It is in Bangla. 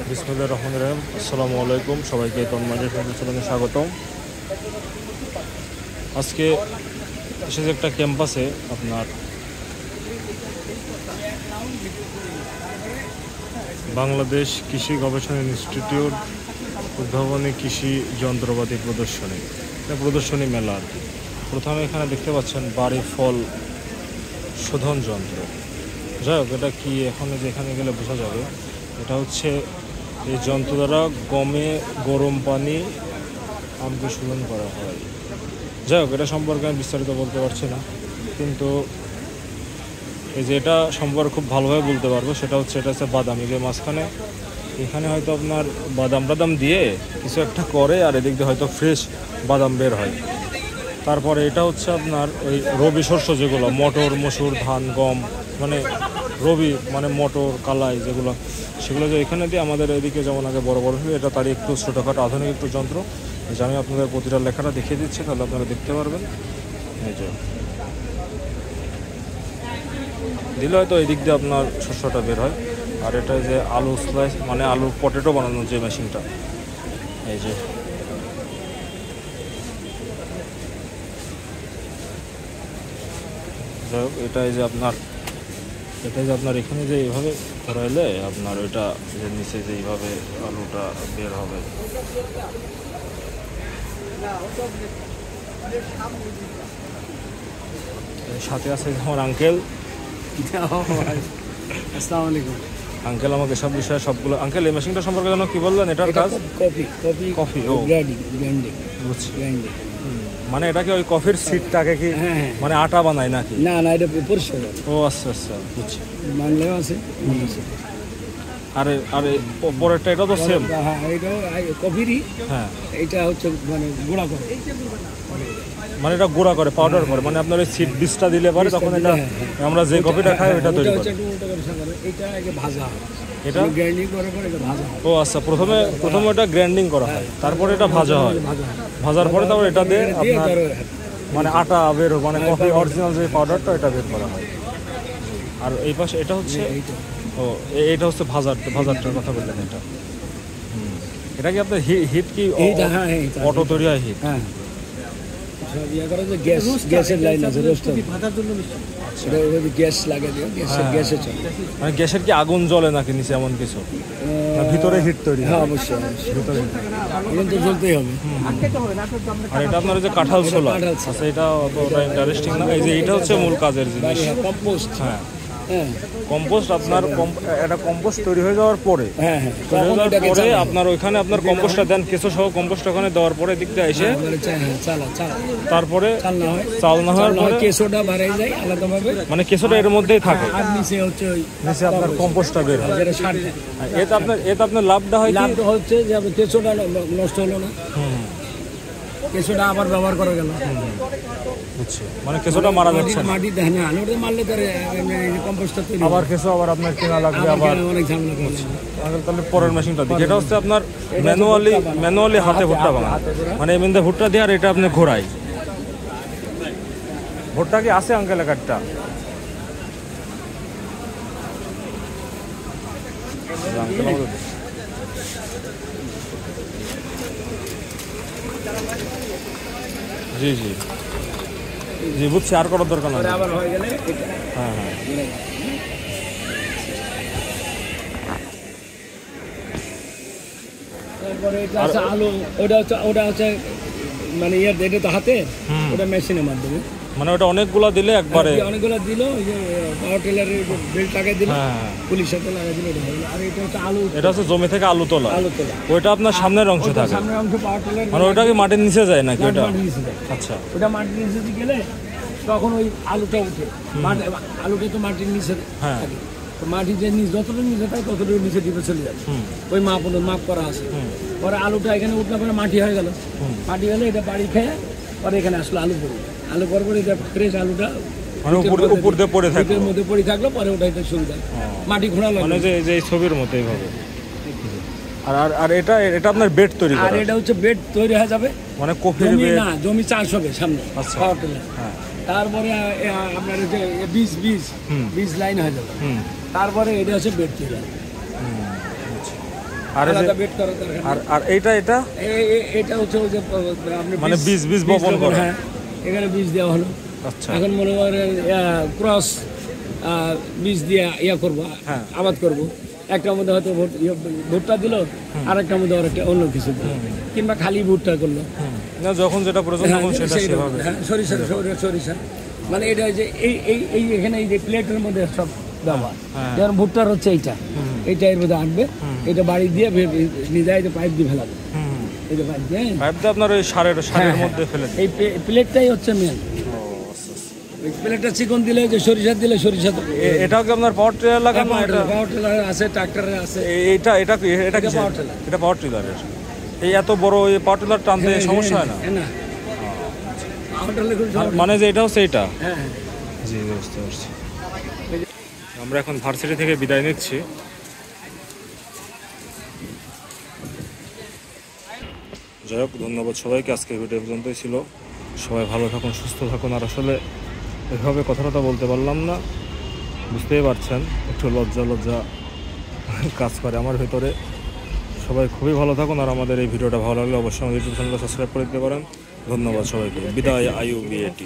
বিসমিল্লাহির রহমানির রহিম। আসসালামু আলাইকুম, সবাইকে তন্ময়ের চ্যানেলে স্বাগতম। আজকে এসেছে একটা ক্যাম্পাসে আপনার বাংলাদেশ কৃষি গবেষণা ইনস্টিটিউট উদ্ভাবনী কৃষি যন্ত্রপাতি প্রদর্শনী মেলা আর কি। প্রথমে এখানে দেখতে পাচ্ছেন বাড়ি ফল শোধন যন্ত্র। যাই হোক, এটা কি এখন যেখানে গেলে বোঝা যাবে। এটা হচ্ছে এই যন্ত্র দ্বারা গমে গরম পানি আমকে শোধন করা হয়। যাই হোক, এটা সম্পর্কে আমি বিস্তারিত বলতে পারছি না, কিন্তু এই যে এটা সম্পর্কে খুব ভালোভাবে বলতে পারবো। সেটা হচ্ছে বাদাম, এই যে মাঝখানে এখানে হয়তো আপনার বাদাম দিয়ে কিছু একটা করে, আর এদিক দিয়ে হয়তো ফ্রেশ বাদাম বের হয়। তারপরে এটা হচ্ছে আপনার ওই রবি শস্য যেগুলো মটর, মসুর, ধান, গম, মানে রবি মানে মটর, কালাই যেগুলো, সেগুলো যে এখানে দিয়ে আমাদের এদিকে যেমন আগে বড় বড় হয়, এটা তারই একটু ছোটোখাটো আধুনিক একটু যন্ত্র। যে আমি আপনাদের প্রতিটা লেখাটা দেখিয়ে দিচ্ছি, তাহলে আপনারা দেখতে পারবেন। এই যে দিলে হয়তো এই দিক দিয়ে আপনার শস্যটা বের হয়। আর এটা যে আলু স্লাইস মানে আলু পটেটো বানানোর যে মেশিনটা, এই যে যাই হোক, এটাই যে আপনার এখানে যে এইভাবে ঘোরাইলে আপনার ওইটা যে নিচে যে এইভাবে আলুটা বের হবে। সাথে আছে আমার আঙ্কেল। আসসালামু আলাইকুম। আঙ্কেল আমাকে সব বিষয়ে সবগুলো, আঙ্কেল এই মেশিনটা সম্পর্কে যেন কি বললেন? এটার কাজ কফি। ও বুঝছি। মানে এটা কি ওই কফির সিডটাকে কি মানে আটা বানায় নাকি? না না, এটা পরিষ্কার। ও আচ্ছা আচ্ছা, বুঝছি। বাংলাও আছে। আরে পরেরটা এটা তো সেম। হ্যাঁ, এটাও কফিরই। হ্যাঁ, এটা হচ্ছে মানে গুঁড়া করে, মানে এটা গুঁড়া করে, পাউডার করে, মানে আপনার ওই সিড বীজটা দিলে পরে তখন এটা আমরা যে কফিটা খাই ওটা তৈরি করে। এটা আগে ভাজা হয়, এটা গ্রাইন্ডিং করে পরে এটা ভাজা হয়। ও আচ্ছা, প্রথমে এটা গ্রাইন্ডিং করা হয়, তারপরে এটা ভাজা হয়। ভাজার পরে তারপর এটা দিয়ে আপনার মানে আটা বের, মানে কফি অরিজিনাল যে পাউডারটা এটা বের করা হয়। আর এই পাশে এটা হচ্ছে এটা হচ্ছে ভাজারটার কথা বললেন। এটা কি আপনার হিট কি অটো তৈরি হয়? হিট গ্যাসের লাইন আছে, গ্যাস লাগে, গ্যাসে চলে। মানে গ্যাসের কি আগুন জ্বলে নাকি নিচে এমন কিছু? ভিতরে হিট তৈরি? হ্যাঁ অবশ্যই, ভিতরে তো জ্বলতেই হবে। আর এটা আপনার যে কাঁঠাল ছোলা, আচ্ছা এটা অতটা ইন্টারেস্টিং না। এই যে এটা হচ্ছে মূল কাজের জিনিস, কম্পোস্ট। হ্যাঁ কম্পোস্ট। আপনার এটা কম্পোস্ট তৈরি হয়ে যাওয়ার পরে আপনার ওইখানে আপনার কম্পোস্টটা দেন, কেঁচো সহ কম্পোস্ট ওখানে দেওয়ার পরে দিক দিয়ে এসে তারপরে চালনা হওয়ার পরে কেঁচোটা বাড়াই যায় আলাদাভাবে, মানে কেঁচোটা এর মধ্যেই থাকে, আর নিচে হচ্ছে নিচে আপনার কম্পোস্টটা বের হয়। এতে আপনার লাভটা হয়, লাভটা হচ্ছে যে কেঁচোটা নষ্ট হলো না, কেঁচোটা আবার ব্যবহার করা গেল। বুঝছি, মানে কেঁচোটা মারা যাচ্ছে না। মাটি দেয় না, ওটা মারলে তার কম্পোস্টটা তৈরি। আবার কেঁচো আবার আপনার কেনা লাগবে, আবার অনেক ঝামেলা করছে। তাহলে পরের মেশিনটা দিই, যেটা হচ্ছে আপনার ম্যানুয়ালি হাতে ভুট্টা বানানো, মানে এমনিতে ভুট্টা দিয়ে, আর এটা আপনি ঘোরাই। ভুট্টা কি আছে আঙ্কেল একটা? জি জি জি, বুঝছি। আর করার দরকার নেই। হ্যাঁ হ্যাঁ, তারপরে এটা আছে আলু, ওটা হচ্ছে মানে এটা তো হাতে, ওটা মেশিনের মাধ্যমে, মানে ওটা অনেকগুলা দিলে একবারে অনেকগুলো দিল, ওই যে পাওয়ার টিলারের বেল্ট লাগাই দিল, পুলিশের সাথে লাগাই দিল। আর এটা হচ্ছে আলু, এটা হচ্ছে জমি থেকে আলু তোলা। ওইটা আপনার সামনের অংশ থাকে, সামনের অংশ পাওয়ার টিলার, মানে ওটা কি মাটির নিচে যায় নাকি? ওটা আচ্ছা, ওটা মাটির নিচে গেলে তখন ওই আলুটা উঠে, আলুটা তো মাটির নিচে থাকে, মাটি যে যতটুকু নিচে থাকে ততটুকু নিচে ডিপে চলে যাবে, ওই মাপ করা আছে। পরে আলুটা এখানে উঠলে পরে মাটি হয়ে গেল, মাটি হলে এটা বাড়ি খেয়ে পরে এখানে আসলো আলু পরে এটা ফ্রেশ আলুটা উপর দিয়ে পড়ে থাকে, মধ্যে পড়ে থাকলো, পরে ওটাইতে সুবিধা মাটি ঘোরালো, মানে যে ছবির মতো এইভাবে। আর এটা আপনার বেড তৈরি করে, আর এটা হচ্ছে বেড তৈরি হয়ে যাবে, মানে কফির বেড না, জমি চাষ হবে সামনে। আচ্ছা, তারপরে আপনার যে বীজ বীজ বীজ লাইন হয়ে যাবে, তারপরে এটা হচ্ছে বেড তৈরি। আর বেড করার দরকার। আর এইটা এটা হচ্ছে ওই যে আপনি মানে বীজ বপন করা। হ্যাঁ, এখানে বীজ দেওয়া হলো। আচ্ছা, এখন মনে করেন ক্রস বীজ দিয়ে করবো, আবাদ করবো। একটার মধ্যে হয়তো ভুট্টা দিল, আর একটার মধ্যে একটা অন্য কিছু দিল, কিংবা খালি ভুট্টা করলো। না, যখন যেটা প্রয়োজন তখন সেটা সেভাবে। সরিষা মানে এটা যে এই এখানে এই যে প্লেটের মধ্যে সব ব্যবহার। যেমন ভুট্টার হচ্ছে এইটা এর মধ্যে আনবে, এটা বাড়ি দিয়ে নিজে পাইপ দিয়ে ফেলাবে। এই যে পাইপ দিয়ে আপনার ওই সারের মধ্যে ফেলে এই প্লেটটাই হচ্ছে মেন। প্লেটটা চিকন দিলে, যে সরিষা দিলে সরিষা। এটাও কি আপনার পাওয়ার ট্রিলার লাগানো? পাওয়ার টিলার আছে, ট্রাক্টরে আছে। এটা কি পাওয়ার টিলার? এটা পাওয়ার টিলারের। এই এত বড় এই পাওয়ার টিলার টানতে সমস্যা হয় না? না, মানে যে এটা হচ্ছে এটা। হ্যাঁ, জি, বুঝতে পারছি। আমরা এখন ভার্সিটি থেকে বিদায় নিচ্ছি। যাই হোক, ধন্যবাদ সবাইকে। আজকের ভিডিও পর্যন্তই ছিল। সবাই ভালো থাকুন, সুস্থ থাকুন। আর আসলে এভাবে কথাটা বলতে পারলাম না, বুঝতেই পারছেন, একটু লজ্জা কাজ করে আমার ভেতরে। সবাই খুবই ভালো থাকুন। আর আমাদের এই ভিডিওটা ভালো লাগলে অবশ্যই আমাদের ইউটিউব চ্যানেলটা সাবস্ক্রাইব করে দিতে পারেন। ধন্যবাদ সবাইকে। বিদায়। IUBAT।